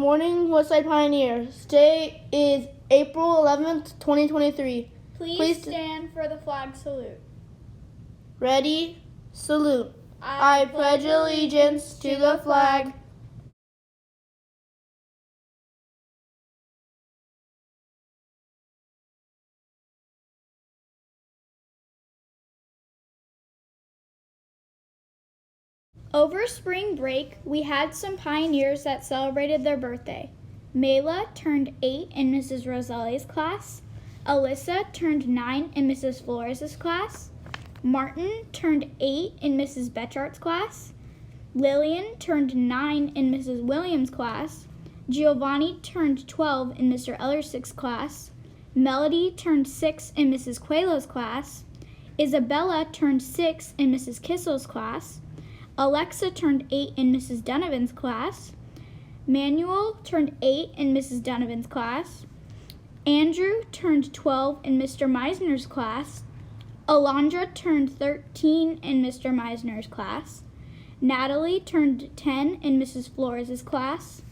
morning, Westside Pioneers. Today is April 11th, 2023. Please stand for the flag salute. Ready? Salute. I pledge allegiance to the flag Over spring break, we had some pioneers that celebrated their birthday. Mayla turned 8 in Mrs. Roselli's class. Alyssa turned 9 in Mrs. Flores' class. Martin turned 8 in Mrs. Betchart's class. Lillian turned 9 in Mrs. Williams' class. Giovanni turned 12 in Mr. Ellersick's class. Melody turned 6 in Mrs. Coelho's class. Isabella turned 6 in Mrs. Kissel's class. Alexa turned 8 in Mrs. Donovan's class. Manuel turned 8 in Mrs. Donovan's class. Andrew turned 12 in Mr. Meisner's class. Alondra turned 13 in Mr. Meisner's class. Natalie turned 10 in Mrs. Flores' class.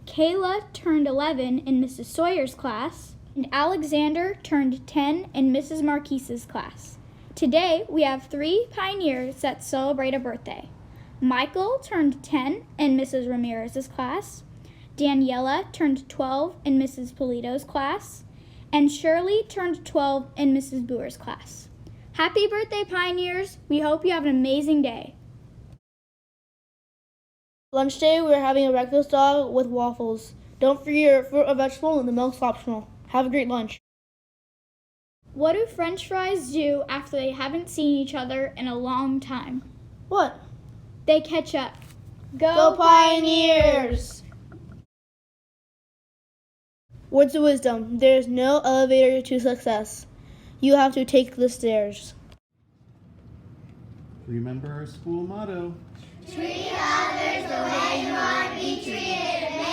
Kayla turned 11 in Mrs. Sawyer's class. And Alexander turned 10 in Mrs. Marquise's class. Today, we have 3 pioneers that celebrate a birthday. Michael turned 10 in Mrs. Ramirez's class. Daniela turned 12 in Mrs. Polito's class. And Shirley turned 12 in Mrs. Boer's class. Happy birthday, pioneers! We hope you have an amazing day. Lunch day, we're having a breakfast dog with waffles. Don't forget your fruit or vegetable and the milk's optional. Have a great lunch. What do French fries do after they haven't seen each other in a long time? What? They catch up. Go Pioneers! Words of wisdom. There is no elevator to success. You have to take the stairs. Remember our school motto. Treat others the way you want to be treated.